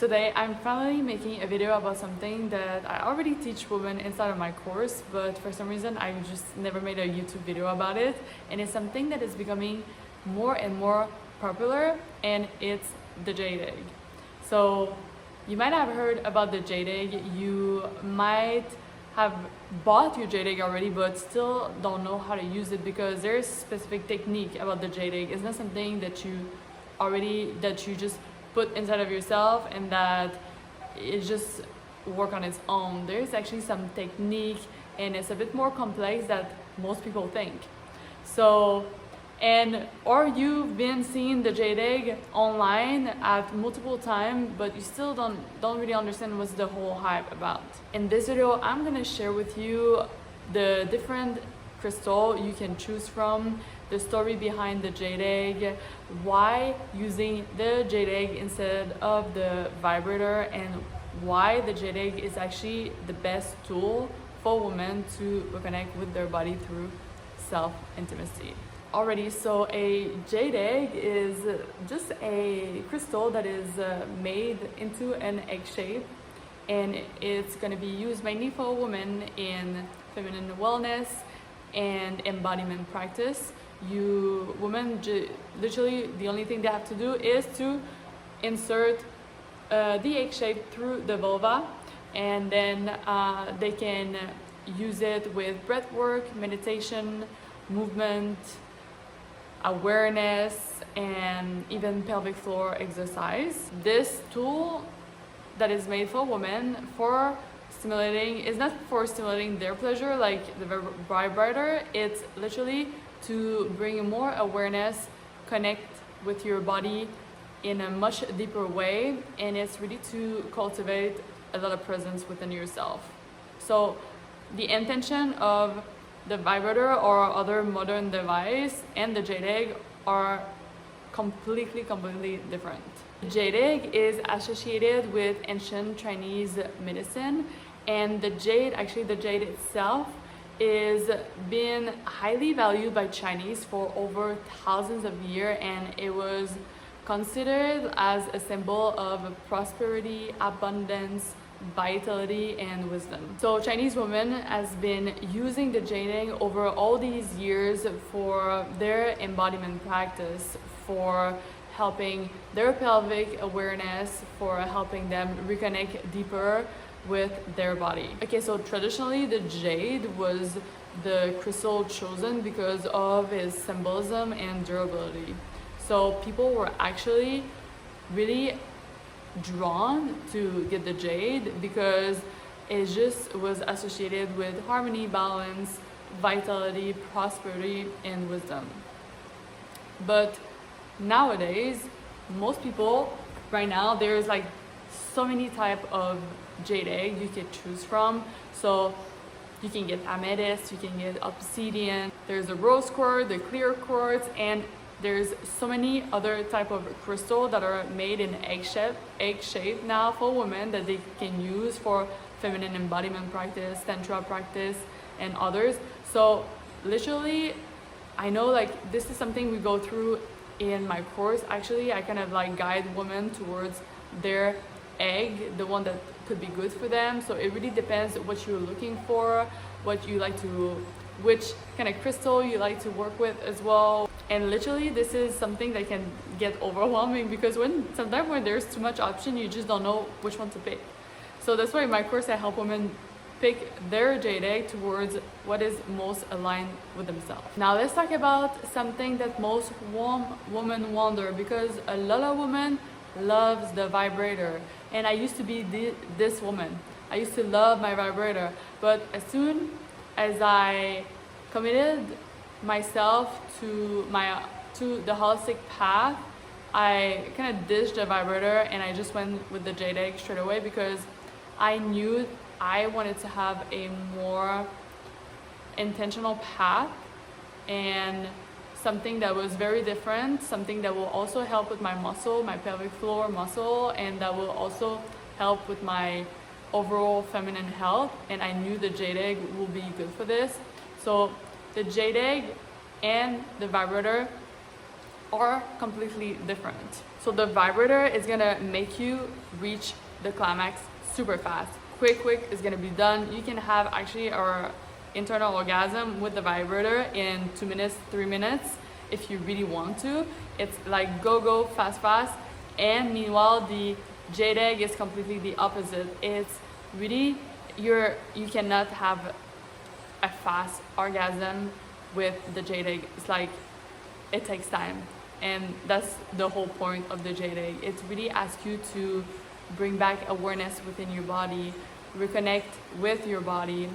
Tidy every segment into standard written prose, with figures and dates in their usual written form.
Today I'm finally making a video about something that I already teach women inside of my course, but for some reason I just never made a YouTube video about it, and it's something that is becoming more and more popular, and it's the jade egg. So you might have heard about the jade egg, you might have bought your jade egg already but still don't know how to use it because there's specific technique about the jade egg. It's not something that you just put inside of yourself and that it just work on its own. There's actually some technique and it's a bit more complex than most people think. Or you've been seeing the jade egg online at multiple times, but you still don't really understand what's the whole hype about. In this video, I'm gonna share with you the different crystal you can choose from, the story behind the jade egg, why using the jade egg instead of the vibrator, and why the jade egg is actually the best tool for women to reconnect with their body through self-intimacy. Alrighty, so a jade egg is just a crystal that is made into an egg shape, and it's going to be used mainly for women in feminine wellness and embodiment practice. Women literally the only thing they have to do is to insert the egg shape through the vulva, and then they can use it with breath work, meditation, movement, awareness, and even pelvic floor exercise. This tool that is made for women for stimulating is not for stimulating their pleasure like the vibrator. It's literally to bring more awareness, connect with your body in a much deeper way, and it's really to cultivate a lot of presence within yourself. So the intention of the vibrator or other modern device and the jade egg are completely different. The jade egg is associated with ancient Chinese medicine, and the jade itself is been highly valued by Chinese for over thousands of years, and it was considered as a symbol of prosperity, abundance, vitality, and wisdom. So Chinese women has been using the jade egg over all these years for their embodiment practice, for helping their pelvic awareness, for helping them reconnect deeper with their body. Okay, so traditionally the jade was the crystal chosen because of its symbolism and durability. So people were actually really drawn to get the jade because it just was associated with harmony, balance, vitality, prosperity, and wisdom. But nowadays, most people right now, there's like so many type of jade egg you can choose from. So you can get amethyst, you can get obsidian, there's a rose quartz, the clear quartz, and there's so many other type of crystal that are made in egg shape now for women that they can use for feminine embodiment practice, tantra practice, and others. So literally, I know like this is something we go through in my course. Actually, I kind of like guide women towards their egg, the one that could be good for them. So it really depends what you're looking for, what you like to, which kind of crystal you like to work with as well. And literally this is something that can get overwhelming because sometimes when there's too much option, you just don't know which one to pick. So that's why in my course I help women pick their jade egg towards what is most aligned with themselves. Now let's talk about something that most women wonder, because a lot of women loves the vibrator, and I used to be this woman. I used to love my vibrator, but as soon as I committed myself to the holistic path, I kind of ditched the vibrator and I just went with the jade egg straight away because I knew I wanted to have a more intentional path and something that was very different, something that will also help with my muscle, my pelvic floor muscle, and that will also help with my overall feminine health. And I knew the jade egg will be good for this. So the jade egg and the vibrator are completely different. So the vibrator is gonna make you reach the climax super fast. Quick is gonna be done. You can have actually our internal orgasm with the vibrator in 2 minutes, 3 minutes if you really want to. It's like go, fast. And meanwhile, the jade egg is completely the opposite. It's really, you cannot have a fast orgasm with the jade egg. It's like, it takes time. And that's the whole point of the jade egg. It really asks you to bring back awareness within your body, reconnect with your body,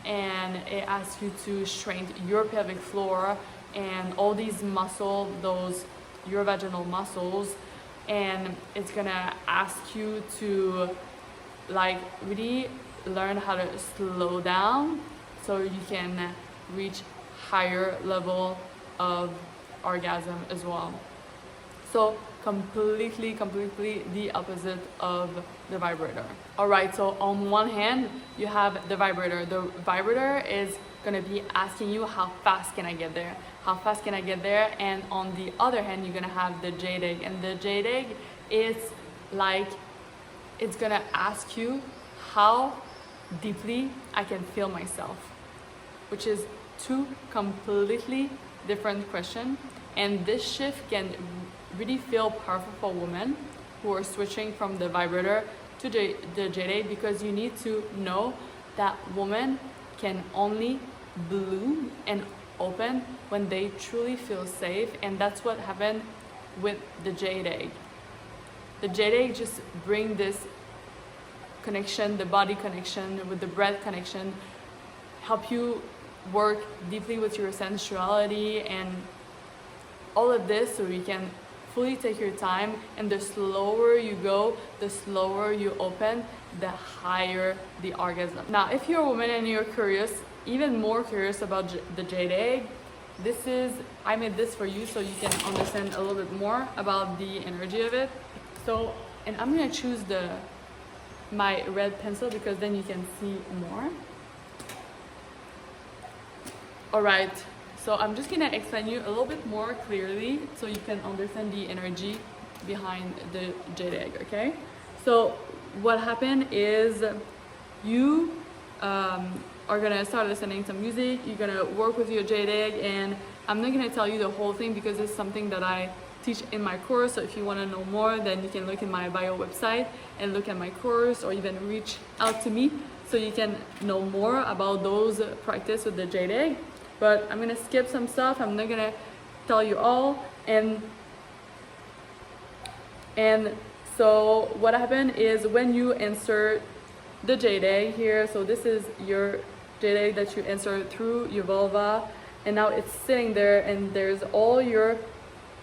and it asks you to strengthen your pelvic floor and all these muscles, those your vaginal muscles, and it's gonna ask you to like really learn how to slow down so you can reach higher level of orgasm as well. So completely the opposite of the vibrator. All right, so on one hand you have the vibrator. The vibrator is gonna be asking you how fast can I get there, and on the other hand you're gonna have the jade egg, and the jade egg is like, it's gonna ask you how deeply I can feel myself, which is two completely different questions. And this shift can really feel powerful for women who are switching from the vibrator to the jade egg, because you need to know that women can only bloom and open when they truly feel safe, and that's what happened with the jade egg. The jade egg just bring this connection, the body connection with the breath connection, help you work deeply with your sensuality and all of this, so you can fully take your time, and the slower you go, the slower you open, the higher the orgasm. Now, if you're a woman and you're curious, even more curious about the jade egg, I made this for you so you can understand a little bit more about the energy of it. So, and I'm gonna choose my red pencil because then you can see more. All right. So I'm just gonna explain you a little bit more clearly so you can understand the energy behind the jade egg, okay? So what happened is you are gonna start listening to music, you're gonna work with your jade egg, and I'm not gonna tell you the whole thing because it's something that I teach in my course. So if you wanna know more, then you can look in my bio website and look at my course, or even reach out to me so you can know more about those practice with the jade egg. But I'm gonna skip some stuff. I'm not gonna tell you all. And so what happened is when you insert the jade egg here, so this is your jade egg that you insert through your vulva, and now it's sitting there, and there's all your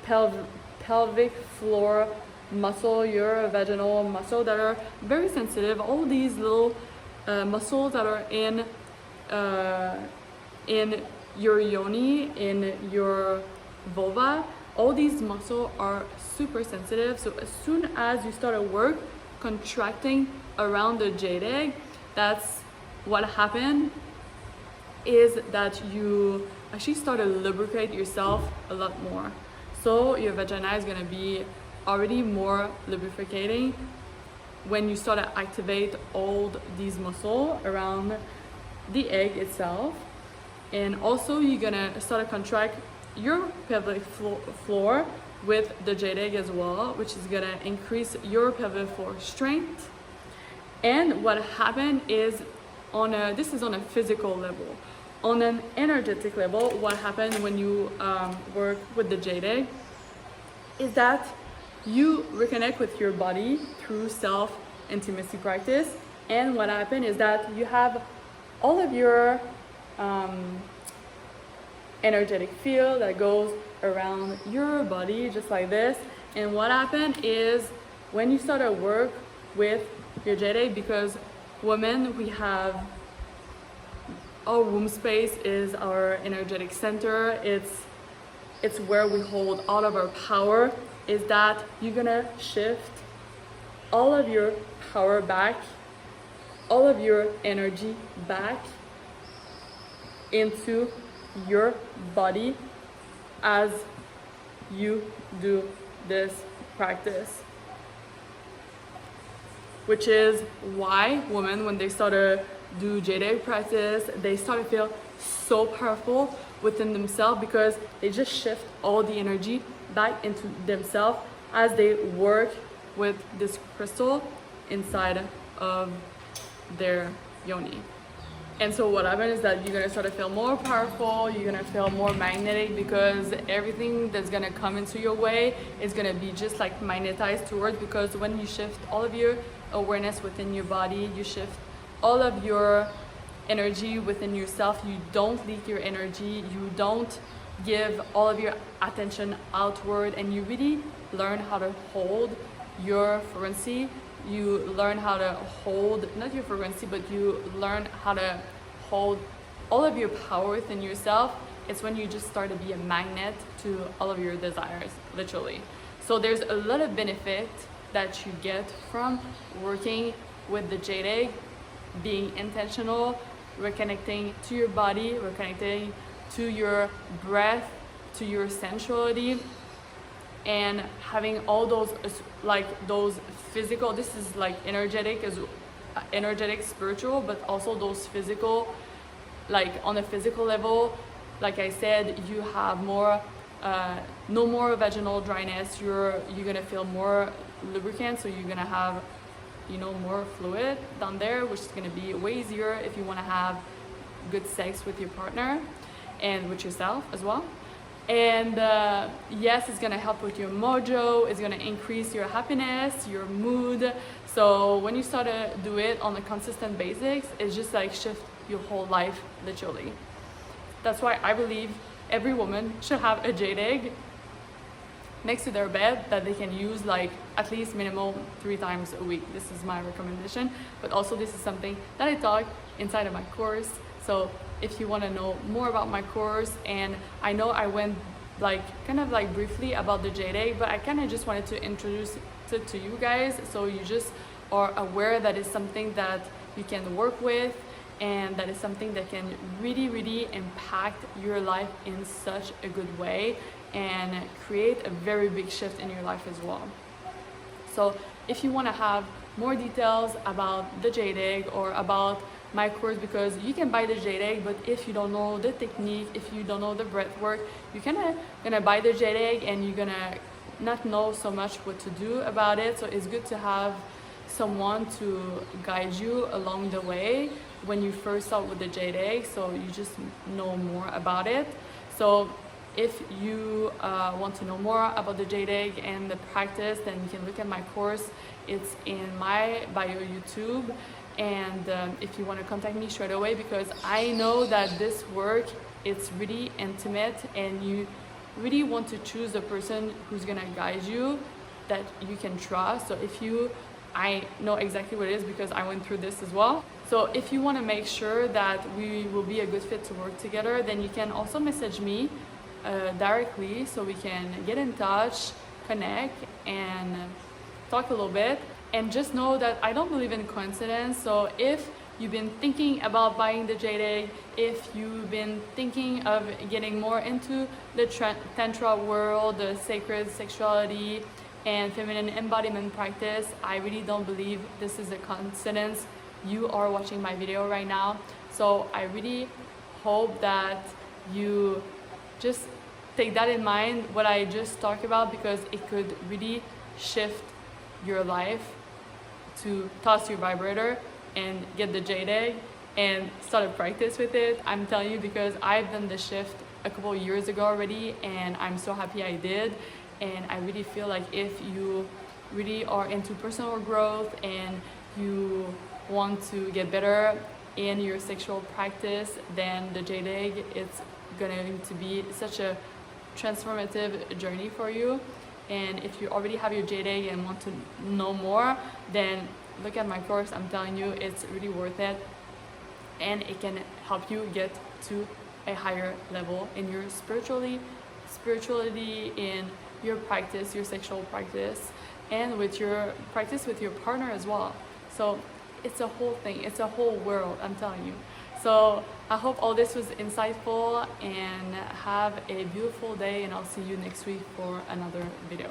pelvic floor muscle, your vaginal muscle that are very sensitive. All these little muscles that are in your yoni, in your vulva, all these muscles are super sensitive. So as soon as you start a work contracting around the jade egg, that's what happened, is that you actually start to lubricate yourself a lot more. So your vagina is gonna be already more lubricating when you start to activate all these muscles around the egg itself. And also you're gonna start to contract your pelvic floor with the jade egg as well, which is gonna increase your pelvic floor strength. And what happened is this is on a physical level. On an energetic level, what happened when you work with the jade egg is that you reconnect with your body through self-intimacy practice. And what happened is that you have all of your energetic field that goes around your body just like this. And what happened is when you start to work with your jade egg, because women, we have our womb space is our energetic center. It's where we hold all of our power. Is that you're gonna shift all of your power back, all of your energy back into your body as you do this practice. Which is why women, when they start to do Jade practice, they start to feel so powerful within themselves, because they just shift all the energy back into themselves as they work with this crystal inside of their yoni. And so what happens is that you're gonna start to feel more powerful, you're gonna feel more magnetic, because everything that's gonna come into your way is gonna be just like magnetized towards, because when you shift all of your awareness within your body, you shift all of your energy within yourself, you don't leak your energy, you don't give all of your attention outward, and you really learn how to hold your frequency. You learn how to hold, not your frequency, but you learn how to hold all of your power within yourself. It's when you just start to be a magnet to all of your desires, literally. So there's a lot of benefit that you get from working with the jade egg, being intentional, reconnecting to your body, reconnecting to your breath, to your sensuality, and having all those those physical, this is like energetic spiritual, but also those physical, like on a physical level, like I said, you have more no more vaginal dryness, you're gonna feel more lubricant, so you're gonna have, you know, more fluid down there, which is gonna be way easier if you want to have good sex with your partner and with yourself as well. And yes, it's gonna help with your mojo, it's gonna increase your happiness, your mood. So when you start to do it on a consistent basis, it's just like shift your whole life, literally. That's why I believe every woman should have a jade egg next to their bed that they can use like at least minimum 3 times a week. This is my recommendation, but also this is something that I talk inside of my course. So if you want to know more about my course, and I know I went like kind of like briefly about the jade egg, but I kind of just wanted to introduce it to you guys, so you just are aware that it's something that you can work with, and that is something that can really impact your life in such a good way and create a very big shift in your life as well. So if you want to have more details about the jade egg or about my course, because you can buy the jade egg, but if you don't know the technique, if you don't know the breath work, you're kind of gonna buy the jade egg and you're gonna not know so much what to do about it. So it's good to have someone to guide you along the way when you first start with the jade egg, so you just know more about it. So if you want to know more about the jade egg and the practice, then you can look at my course. It's in my bio YouTube. And if you want to contact me straight away, because I know that this work, it's really intimate, and you really want to choose a person who's gonna guide you, that you can trust. So I know exactly what it is because I went through this as well. So if you want to make sure that we will be a good fit to work together, then you can also message me directly, so we can get in touch, connect, and talk a little bit. And just know that I don't believe in coincidence. So if you've been thinking about buying the jade egg, if you've been thinking of getting more into the tantra world, the sacred sexuality and feminine embodiment practice, I really don't believe this is a coincidence. You are watching my video right now. So I really hope that you just take that in mind, what I just talked about, because it could really shift your life, to toss your vibrator and get the jade egg and start a practice with it. I'm telling you, because I've done the shift a couple of years ago already, and I'm so happy I did. And I really feel like if you really are into personal growth and you want to get better in your sexual practice, then the jade egg, it's going to be such a transformative journey for you. And if you already have your jade egg and want to know more, then look at my course. I'm telling you, it's really worth it, and it can help you get to a higher level in your spirituality, in your practice, your sexual practice, and with your practice with your partner as well. So it's a whole thing, it's a whole world, I'm telling you. So I hope all this was insightful, and have a beautiful day, and I'll see you next week for another video.